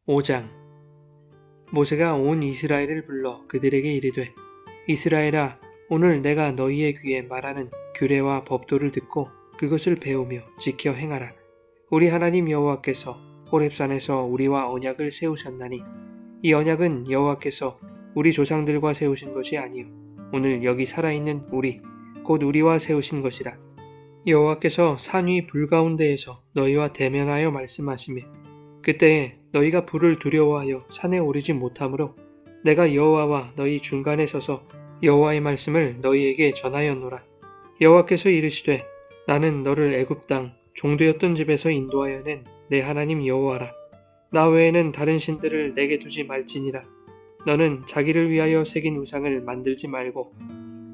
5장. 모세가 온 이스라엘을 불러 그들에게 이르되 이스라엘아, 오늘 내가 너희의 귀에 말하는 규례와 법도를 듣고 그것을 배우며 지켜 행하라. 우리 하나님 여호와께서 호렙산에서 우리와 언약을 세우셨나니 이 언약은 여호와께서 우리 조상들과 세우신 것이 아니요 오늘 여기 살아있는 우리 곧 우리와 세우신 것이라. 여호와께서 산 위 불 가운데에서 너희와 대면하여 말씀하시며 그때에 너희가 불을 두려워하여 산에 오르지 못하므로 내가 여호와와 너희 중간에 서서 여호와의 말씀을 너희에게 전하였노라. 여호와께서 이르시되 나는 너를 애굽 땅 종되었던 집에서 인도하여 낸 내 하나님 여호와라. 나 외에는 다른 신들을 내게 두지 말지니라. 너는 자기를 위하여 새긴 우상을 만들지 말고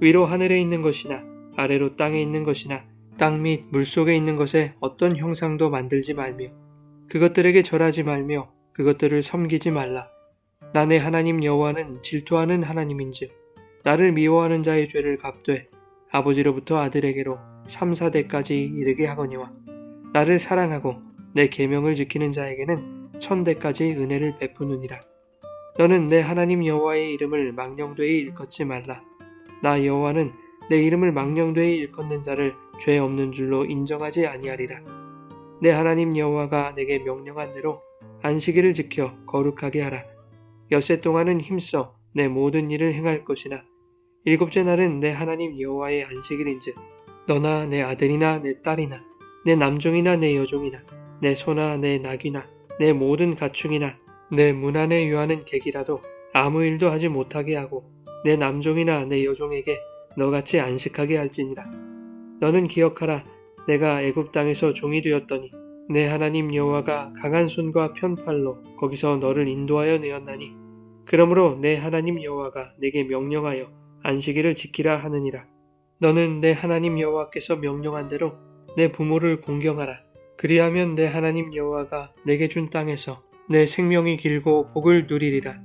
위로 하늘에 있는 것이나 아래로 땅에 있는 것이나 땅 및 물속에 있는 것에 어떤 형상도 만들지 말며 그것들에게 절하지 말며 그것들을 섬기지 말라. 나 내 하나님 여호와는 질투하는 하나님인즉 나를 미워하는 자의 죄를 갚되 아버지로부터 아들에게로 3, 4대까지 이르게 하거니와 나를 사랑하고 내 계명을 지키는 자에게는 1000대까지 은혜를 베푸느니라. 너는 내 하나님 여호와의 이름을 망령되이 일컫지 말라. 나 여호와는 내 이름을 망령되이 일컫는 자를 죄 없는 줄로 인정하지 아니하리라. 내 하나님 여호와가 내게 명령한 대로 안식일을 지켜 거룩하게 하라. 엿새 동안은 힘써 내 모든 일을 행할 것이나 일곱째 날은 내 하나님 여호와의 안식일인즉 너나 내 아들이나 내 딸이나 내 남종이나 내 여종이나 내 소나 내 나귀나 내 모든 가축이나 내 문 안에 유하는 객이라도 아무 일도 하지 못하게 하고 내 남종이나 내 여종에게 너같이 안식하게 할지니라. 너는 기억하라. 내가 애굽 땅에서 종이 되었더니 내 하나님 여호와가 강한 손과 편팔로 거기서 너를 인도하여 내었나니 그러므로 내 하나님 여호와가 내게 명령하여 안식일을 지키라 하느니라. 너는 내 하나님 여호와께서 명령한 대로 내 부모를 공경하라. 그리하면 내 하나님 여호와가 내게 준 땅에서 내 생명이 길고 복을 누리리라.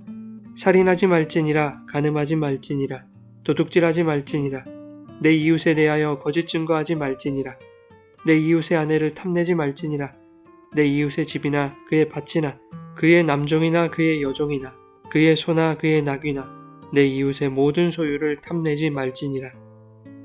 살인하지 말지니라. 간음하지 말지니라. 도둑질하지 말지니라. 내 이웃에 대하여 거짓 증거하지 말지니라. 내 이웃의 아내를 탐내지 말지니라. 내 이웃의 집이나 그의 밭이나 그의 남종이나 그의 여종이나 그의 소나 그의 나귀나 내 이웃의 모든 소유를 탐내지 말지니라.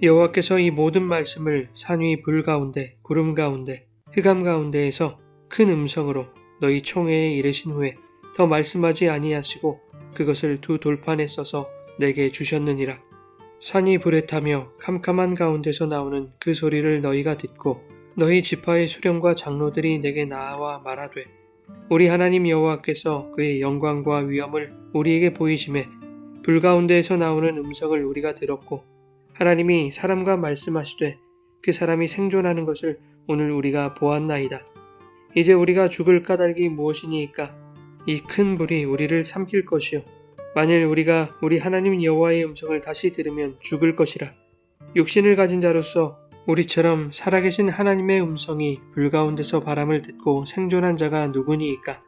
여호와께서 이 모든 말씀을 산 위 불 가운데 구름 가운데 흑암 가운데에서 큰 음성으로 너희 총회에 이르신 후에 더 말씀하지 아니하시고 그것을 두 돌판에 써서 내게 주셨느니라. 산이 불에 타며 캄캄한 가운데서 나오는 그 소리를 너희가 듣고 너희 지파의 수령과 장로들이 내게 나아와 말하되 우리 하나님 여호와께서 그의 영광과 위엄을 우리에게 보이심에 불 가운데에서 나오는 음성을 우리가 들었고 하나님이 사람과 말씀하시되 그 사람이 생존하는 것을 오늘 우리가 보았나이다. 이제 우리가 죽을 까닭이 무엇이니이까? 이 큰 불이 우리를 삼킬 것이요 만일 우리가 우리 하나님 여호와의 음성을 다시 들으면 죽을 것이라. 육신을 가진 자로서 우리처럼 살아계신 하나님의 음성이 불 가운데서 바람을 듣고 생존한 자가 누구니이까?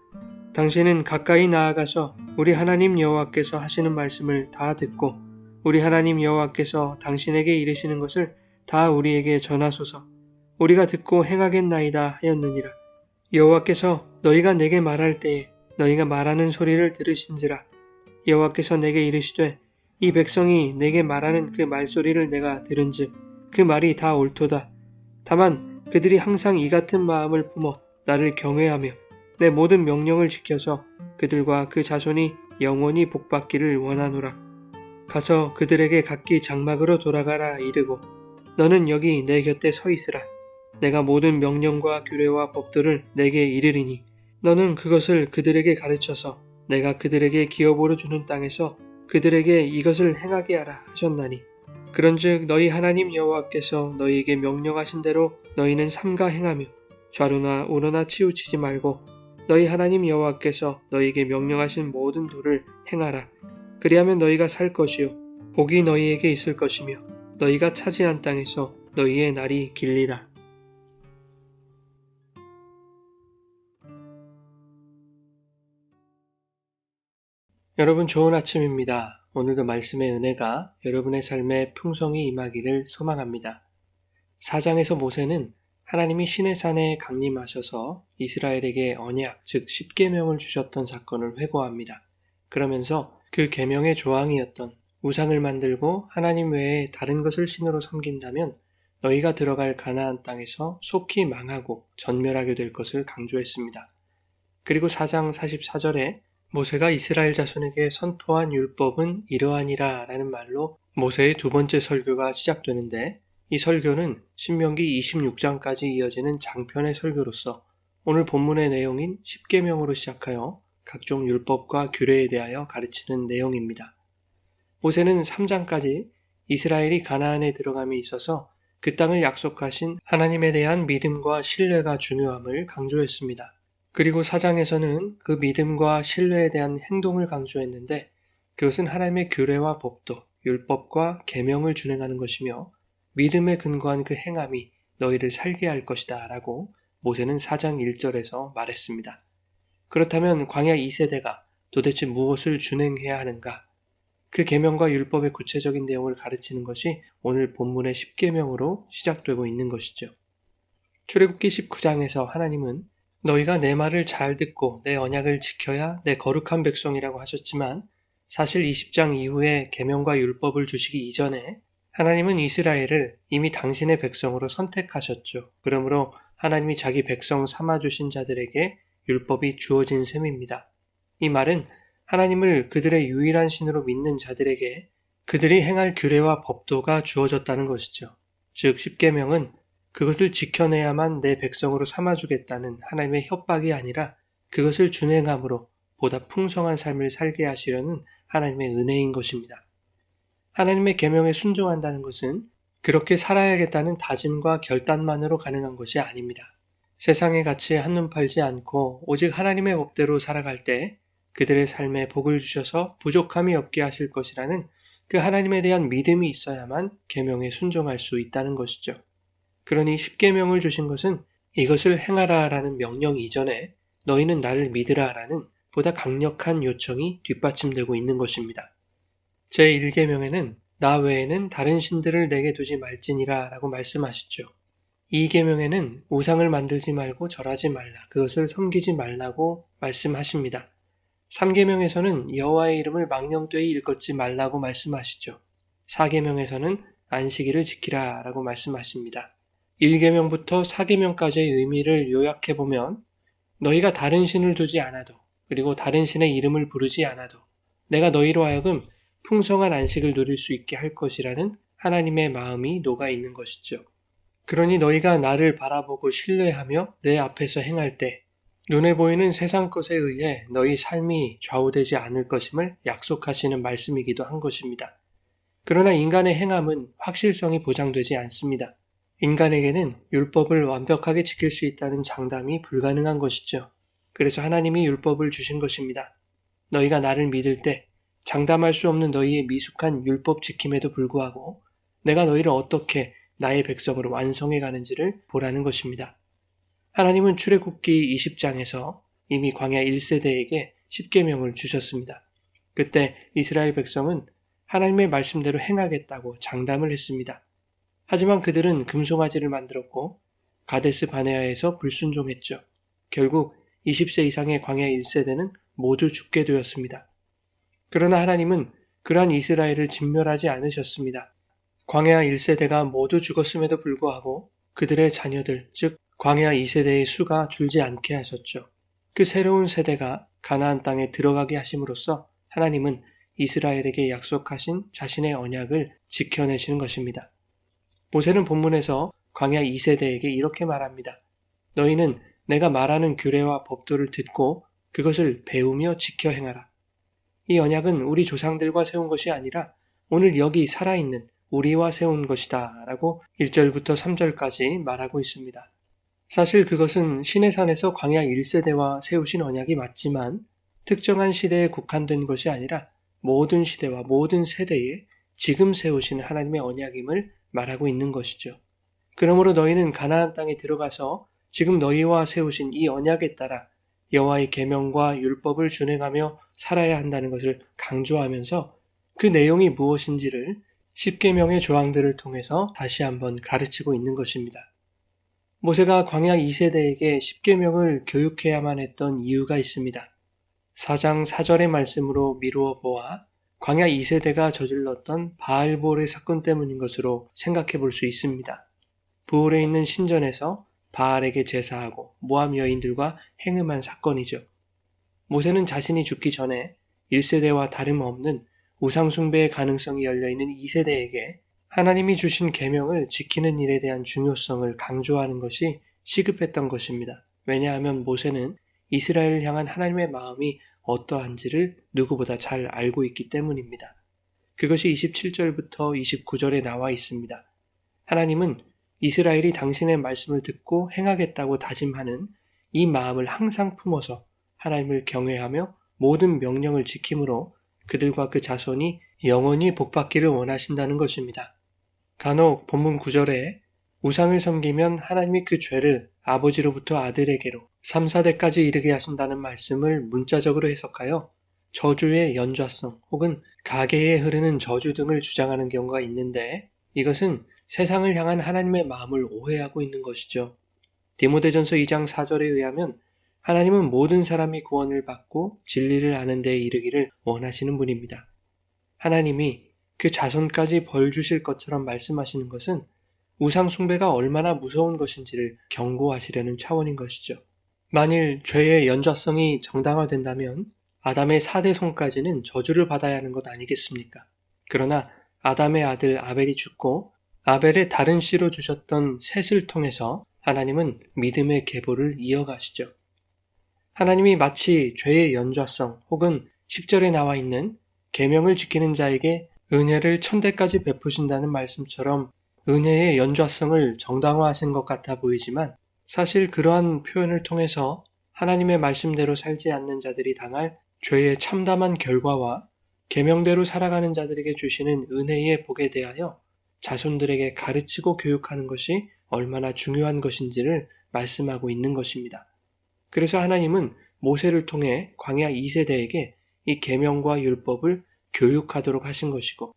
당신은 가까이 나아가서 우리 하나님 여호와께서 하시는 말씀을 다 듣고 우리 하나님 여호와께서 당신에게 이르시는 것을 다 우리에게 전하소서. 우리가 듣고 행하겠나이다 하였느니라. 여호와께서 너희가 내게 말할 때에 너희가 말하는 소리를 들으신지라. 여호와께서 내게 이르시되 이 백성이 내게 말하는 그 말소리를 내가 들은즉 그 말이 다 옳도다. 다만 그들이 항상 이 같은 마음을 품어 나를 경외하며 내 모든 명령을 지켜서 그들과 그 자손이 영원히 복받기를 원하노라. 가서 그들에게 각기 장막으로 돌아가라 이르고 너는 여기 내 곁에 서 있으라. 내가 모든 명령과 규례와 법도를 내게 이르리니 너는 그것을 그들에게 가르쳐서 내가 그들에게 기업으로 주는 땅에서 그들에게 이것을 행하게 하라 하셨나니 그런즉 너희 하나님 여호와께서 너희에게 명령하신 대로 너희는 삼가 행하며 좌로나 우로나 치우치지 말고 너희 하나님 여호와께서 너희에게 명령하신 모든 도를 행하라. 그리하면 너희가 살 것이요 복이 너희에게 있을 것이며 너희가 차지한 땅에서 너희의 날이 길리라. 여러분 좋은 아침입니다. 오늘도 말씀의 은혜가 여러분의 삶에 풍성히 임하기를 소망합니다. 4장에서 모세는 하나님이 시내산에 강림하셔서 이스라엘에게 언약, 즉 십계명을 주셨던 사건을 회고합니다. 그러면서 그 계명의 조항이었던 우상을 만들고 하나님 외에 다른 것을 신으로 섬긴다면 너희가 들어갈 가나안 땅에서 속히 망하고 전멸하게 될 것을 강조했습니다. 그리고 4장 44절에 모세가 이스라엘 자손에게 선포한 율법은 이러하니라 라는 말로 모세의 두 번째 설교가 시작되는데, 이 설교는 신명기 26장까지 이어지는 장편의 설교로서 오늘 본문의 내용인 십계명으로 시작하여 각종 율법과 규례에 대하여 가르치는 내용입니다. 모세는 3장까지 이스라엘이 가나안에 들어감에 있어서 그 땅을 약속하신 하나님에 대한 믿음과 신뢰가 중요함을 강조했습니다. 그리고 4장에서는 그 믿음과 신뢰에 대한 행동을 강조했는데, 그것은 하나님의 규례와 법도, 율법과 계명을 준행하는 것이며 믿음에 근거한 그 행함이 너희를 살게 할 것이다 라고 모세는 4장 1절에서 말했습니다. 그렇다면 광야 2세대가 도대체 무엇을 준행해야 하는가? 그 계명과 율법의 구체적인 내용을 가르치는 것이 오늘 본문의 십계명으로 시작되고 있는 것이죠. 출애굽기 19장에서 하나님은 너희가 내 말을 잘 듣고 내 언약을 지켜야 내 거룩한 백성이라고 하셨지만, 사실 20장 이후에 계명과 율법을 주시기 이전에 하나님은 이스라엘을 이미 당신의 백성으로 선택하셨죠. 그러므로 하나님이 자기 백성 삼아주신 자들에게 율법이 주어진 셈입니다. 이 말은 하나님을 그들의 유일한 신으로 믿는 자들에게 그들이 행할 규례와 법도가 주어졌다는 것이죠. 즉 십계명은 그것을 지켜내야만 내 백성으로 삼아주겠다는 하나님의 협박이 아니라 그것을 준행함으로 보다 풍성한 삶을 살게 하시려는 하나님의 은혜인 것입니다. 하나님의 계명에 순종한다는 것은 그렇게 살아야겠다는 다짐과 결단만으로 가능한 것이 아닙니다. 세상의 가치에 한눈 팔지 않고 오직 하나님의 법대로 살아갈 때 그들의 삶에 복을 주셔서 부족함이 없게 하실 것이라는 그 하나님에 대한 믿음이 있어야만 계명에 순종할 수 있다는 것이죠. 그러니 십계명을 주신 것은 이것을 행하라 라는 명령 이전에 너희는 나를 믿으라 라는 보다 강력한 요청이 뒷받침되고 있는 것입니다. 제1계명에는 나 외에는 다른 신들을 내게 두지 말지니라 라고 말씀하시죠. 2계명에는 우상을 만들지 말고 절하지 말라, 그것을 섬기지 말라고 말씀하십니다. 3계명에서는 여호와의 이름을 망령되이 일컫지 말라고 말씀하시죠. 4계명에서는 안식일을 지키라 라고 말씀하십니다. 1계명부터 4계명까지의 의미를 요약해보면 너희가 다른 신을 두지 않아도, 그리고 다른 신의 이름을 부르지 않아도 내가 너희로 하여금 풍성한 안식을 누릴 수 있게 할 것이라는 하나님의 마음이 녹아있는 것이죠. 그러니 너희가 나를 바라보고 신뢰하며 내 앞에서 행할 때 눈에 보이는 세상 것에 의해 너희 삶이 좌우되지 않을 것임을 약속하시는 말씀이기도 한 것입니다. 그러나 인간의 행함은 확실성이 보장되지 않습니다. 인간에게는 율법을 완벽하게 지킬 수 있다는 장담이 불가능한 것이죠. 그래서 하나님이 율법을 주신 것입니다. 너희가 나를 믿을 때 장담할 수 없는 너희의 미숙한 율법 지킴에도 불구하고 내가 너희를 어떻게 나의 백성으로 완성해 가는지를 보라는 것입니다. 하나님은 출애굽기 20장에서 이미 광야 1세대에게 십계명을 주셨습니다. 그때 이스라엘 백성은 하나님의 말씀대로 행하겠다고 장담을 했습니다. 하지만 그들은 금송아지를 만들었고 가데스 바네아에서 불순종했죠. 결국 20세 이상의 광야 1세대는 모두 죽게 되었습니다. 그러나 하나님은 그러한 이스라엘을 진멸하지 않으셨습니다. 광야 1세대가 모두 죽었음에도 불구하고 그들의 자녀들, 즉 광야 2세대의 수가 줄지 않게 하셨죠. 그 새로운 세대가 가나안 땅에 들어가게 하심으로써 하나님은 이스라엘에게 약속하신 자신의 언약을 지켜내시는 것입니다. 모세는 본문에서 광야 2세대에게 이렇게 말합니다. 너희는 내가 말하는 규례와 법도를 듣고 그것을 배우며 지켜 행하라. 이 언약은 우리 조상들과 세운 것이 아니라 오늘 여기 살아있는 우리와 세운 것이다 라고 1절부터 3절까지 말하고 있습니다. 사실 그것은 시내산에서 광야 1세대와 세우신 언약이 맞지만 특정한 시대에 국한된 것이 아니라 모든 시대와 모든 세대에 지금 세우신 하나님의 언약임을 말하고 있는 것이죠. 그러므로 너희는 가나안 땅에 들어가서 지금 너희와 세우신 이 언약에 따라 여호와의 계명과 율법을 준행하며 살아야 한다는 것을 강조하면서 그 내용이 무엇인지를 십계명의 조항들을 통해서 다시 한번 가르치고 있는 것입니다. 모세가 광야 2세대에게 십계명을 교육해야만 했던 이유가 있습니다. 4장 4절의 말씀으로 미루어 보아 광야 2세대가 저질렀던 바알볼의 사건 때문인 것으로 생각해 볼 수 있습니다. 부올에 있는 신전에서 바알에게 제사하고 모압 여인들과 행음한 사건이죠. 모세는 자신이 죽기 전에 1세대와 다름없는 우상숭배의 가능성이 열려있는 2세대에게 하나님이 주신 계명을 지키는 일에 대한 중요성을 강조하는 것이 시급했던 것입니다. 왜냐하면 모세는 이스라엘을 향한 하나님의 마음이 어떠한지를 누구보다 잘 알고 있기 때문입니다. 그것이 27절부터 29절에 나와 있습니다. 하나님은 이스라엘이 당신의 말씀을 듣고 행하겠다고 다짐하는 이 마음을 항상 품어서 하나님을 경외하며 모든 명령을 지킴으로 그들과 그 자손이 영원히 복받기를 원하신다는 것입니다. 간혹 본문 9절에 우상을 섬기면 하나님이 그 죄를 아버지로부터 아들에게로 3, 4대까지 이르게 하신다는 말씀을 문자적으로 해석하여 저주의 연좌성 혹은 가계에 흐르는 저주 등을 주장하는 경우가 있는데 이것은 세상을 향한 하나님의 마음을 오해하고 있는 것이죠. 디모데전서 2장 4절에 의하면 하나님은 모든 사람이 구원을 받고 진리를 아는 데에 이르기를 원하시는 분입니다. 하나님이 그 자손까지 벌 주실 것처럼 말씀하시는 것은 우상 숭배가 얼마나 무서운 것인지를 경고하시려는 차원인 것이죠. 만일 죄의 연좌성이 정당화된다면 아담의 4대 손까지는 저주를 받아야 하는 것 아니겠습니까? 그러나 아담의 아들 아벨이 죽고 아벨의 다른 씨로 주셨던 셋을 통해서 하나님은 믿음의 계보를 이어가시죠. 하나님이 마치 죄의 연좌성 혹은 10절에 나와 있는 계명을 지키는 자에게 은혜를 1000대까지 베푸신다는 말씀처럼 은혜의 연좌성을 정당화하신 것 같아 보이지만 사실 그러한 표현을 통해서 하나님의 말씀대로 살지 않는 자들이 당할 죄의 참담한 결과와 계명대로 살아가는 자들에게 주시는 은혜의 복에 대하여 자손들에게 가르치고 교육하는 것이 얼마나 중요한 것인지를 말씀하고 있는 것입니다. 그래서 하나님은 모세를 통해 광야 2세대에게 이 계명과 율법을 교육하도록 하신 것이고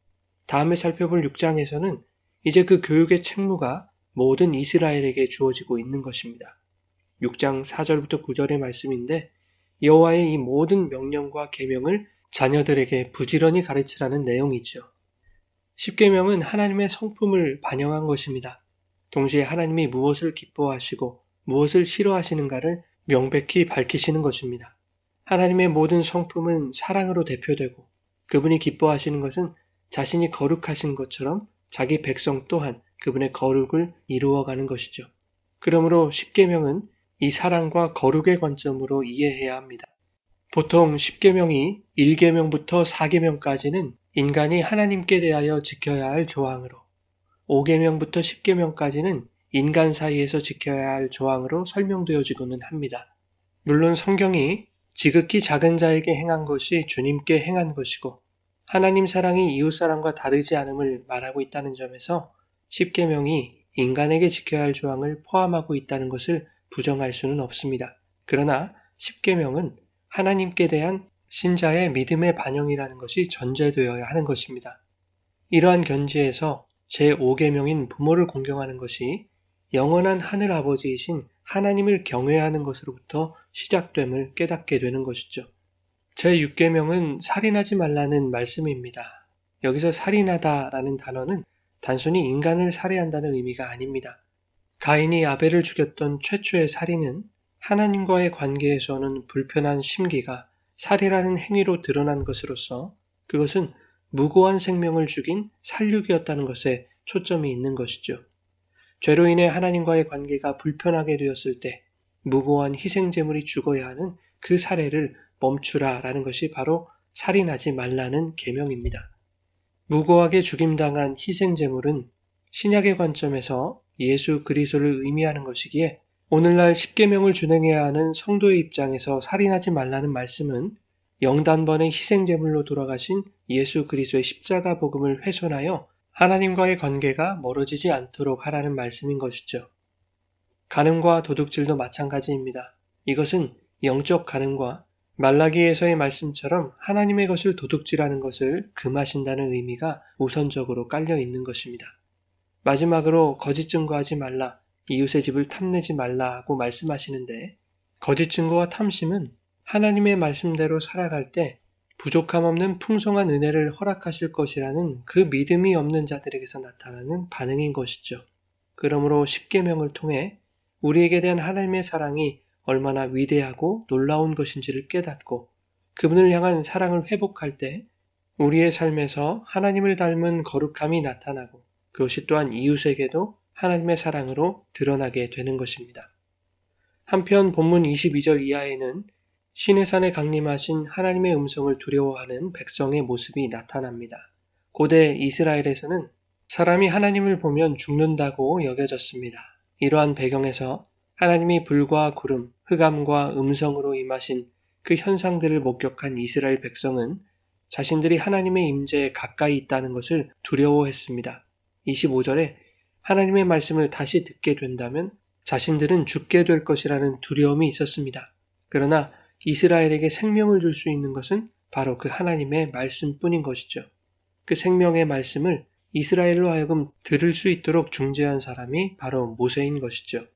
다음에 살펴볼 6장에서는 이제 그 교육의 책무가 모든 이스라엘에게 주어지고 있는 것입니다. 6장 4절부터 9절의 말씀인데 여호와의 이 모든 명령과 계명을 자녀들에게 부지런히 가르치라는 내용이죠. 십계명은 하나님의 성품을 반영한 것입니다. 동시에 하나님이 무엇을 기뻐하시고 무엇을 싫어하시는가를 명백히 밝히시는 것입니다. 하나님의 모든 성품은 사랑으로 대표되고 그분이 기뻐하시는 것은 자신이 거룩하신 것처럼 자기 백성 또한 그분의 거룩을 이루어가는 것이죠. 그러므로 십계명은 이 사랑과 거룩의 관점으로 이해해야 합니다. 보통 십계명이 1계명부터 4계명까지는 인간이 하나님께 대하여 지켜야 할 조항으로 5계명부터 10계명까지는 인간 사이에서 지켜야 할 조항으로 설명되어지고는 합니다. 물론 성경이 지극히 작은 자에게 행한 것이 주님께 행한 것이고 하나님 사랑이 이웃 사랑과 다르지 않음을 말하고 있다는 점에서 십계명이 인간에게 지켜야 할 조항을 포함하고 있다는 것을 부정할 수는 없습니다. 그러나 십계명은 하나님께 대한 신자의 믿음의 반영이라는 것이 전제되어야 하는 것입니다. 이러한 견지에서 제5계명인 부모를 공경하는 것이 영원한 하늘 아버지이신 하나님을 경외하는 것으로부터 시작됨을 깨닫게 되는 것이죠. 제6계명은 살인하지 말라는 말씀입니다. 여기서 살인하다라는 단어는 단순히 인간을 살해한다는 의미가 아닙니다. 가인이 아벨을 죽였던 최초의 살인은 하나님과의 관계에서는 불편한 심기가 살해라는 행위로 드러난 것으로서 그것은 무고한 생명을 죽인 살육이었다는 것에 초점이 있는 것이죠. 죄로 인해 하나님과의 관계가 불편하게 되었을 때 무고한 희생제물이 죽어야 하는 그 살해를 멈추라라는 것이 바로 살인하지 말라는 계명입니다. 무고하게 죽임당한 희생제물은 신약의 관점에서 예수 그리스도를 의미하는 것이기에 오늘날 십계명을 준행해야 하는 성도의 입장에서 살인하지 말라는 말씀은 영단번의 희생제물로 돌아가신 예수 그리스도의 십자가 복음을 훼손하여 하나님과의 관계가 멀어지지 않도록 하라는 말씀인 것이죠. 간음과 도둑질도 마찬가지입니다. 이것은 영적 간음과 말라기에서의 말씀처럼 하나님의 것을 도둑질하는 것을 금하신다는 의미가 우선적으로 깔려 있는 것입니다. 마지막으로 거짓 증거하지 말라, 이웃의 집을 탐내지 말라고 말씀하시는데, 거짓 증거와 탐심은 하나님의 말씀대로 살아갈 때 부족함 없는 풍성한 은혜를 허락하실 것이라는 그 믿음이 없는 자들에게서 나타나는 반응인 것이죠. 그러므로 십계명을 통해 우리에게 대한 하나님의 사랑이 얼마나 위대하고 놀라운 것인지를 깨닫고 그분을 향한 사랑을 회복할 때 우리의 삶에서 하나님을 닮은 거룩함이 나타나고 그것이 또한 이웃에게도 하나님의 사랑으로 드러나게 되는 것입니다. 한편 본문 22절 이하에는 시내산에 강림하신 하나님의 음성을 두려워하는 백성의 모습이 나타납니다. 고대 이스라엘에서는 사람이 하나님을 보면 죽는다고 여겨졌습니다. 이러한 배경에서 하나님이 불과 구름, 흑암과 음성으로 임하신 그 현상들을 목격한 이스라엘 백성은 자신들이 하나님의 임재에 가까이 있다는 것을 두려워했습니다. 25절에 하나님의 말씀을 다시 듣게 된다면 자신들은 죽게 될 것이라는 두려움이 있었습니다. 그러나 이스라엘에게 생명을 줄 수 있는 것은 바로 그 하나님의 말씀뿐인 것이죠. 그 생명의 말씀을 이스라엘로 하여금 들을 수 있도록 중재한 사람이 바로 모세인 것이죠.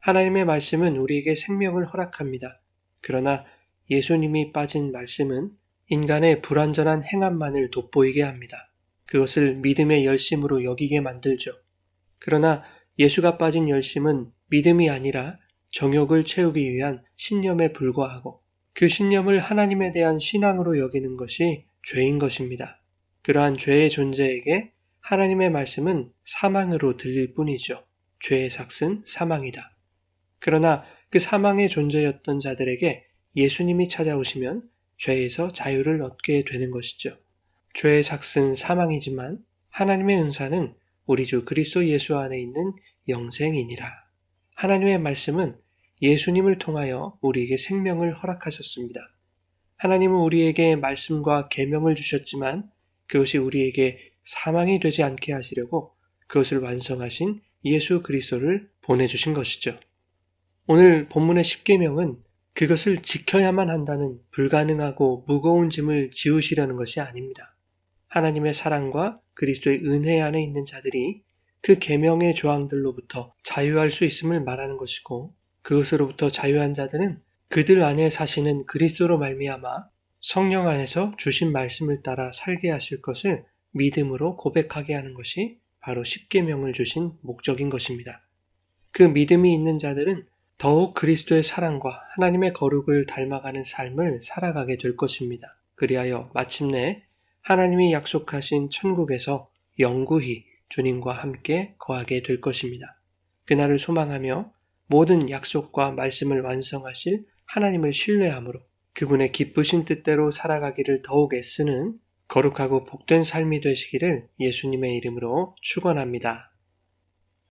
하나님의 말씀은 우리에게 생명을 허락합니다. 그러나 예수님이 빠진 말씀은 인간의 불완전한 행함만을 돋보이게 합니다. 그것을 믿음의 열심으로 여기게 만들죠. 그러나 예수가 빠진 열심은 믿음이 아니라 정욕을 채우기 위한 신념에 불과하고 그 신념을 하나님에 대한 신앙으로 여기는 것이 죄인 것입니다. 그러한 죄의 존재에게 하나님의 말씀은 사망으로 들릴 뿐이죠. 죄의 삭은 사망이다. 그러나 그 사망의 존재였던 자들에게 예수님이 찾아오시면 죄에서 자유를 얻게 되는 것이죠. 죄의 삭은 사망이지만 하나님의 은사는 우리 주 그리스도 예수 안에 있는 영생이니라. 하나님의 말씀은 예수님을 통하여 우리에게 생명을 허락하셨습니다. 하나님은 우리에게 말씀과 계명을 주셨지만 그것이 우리에게 사망이 되지 않게 하시려고 그것을 완성하신 예수 그리스도를 보내주신 것이죠. 오늘 본문의 십계명은 그것을 지켜야만 한다는 불가능하고 무거운 짐을 지우시려는 것이 아닙니다. 하나님의 사랑과 그리스도의 은혜 안에 있는 자들이 그 계명의 조항들로부터 자유할 수 있음을 말하는 것이고 그것으로부터 자유한 자들은 그들 안에 사시는 그리스도로 말미암아 성령 안에서 주신 말씀을 따라 살게 하실 것을 믿음으로 고백하게 하는 것이 바로 십계명을 주신 목적인 것입니다. 그 믿음이 있는 자들은 더욱 그리스도의 사랑과 하나님의 거룩을 닮아가는 삶을 살아가게 될 것입니다. 그리하여 마침내 하나님이 약속하신 천국에서 영구히 주님과 함께 거하게 될 것입니다. 그날을 소망하며 모든 약속과 말씀을 완성하실 하나님을 신뢰함으로 그분의 기쁘신 뜻대로 살아가기를 더욱 애쓰는 거룩하고 복된 삶이 되시기를 예수님의 이름으로 축원합니다.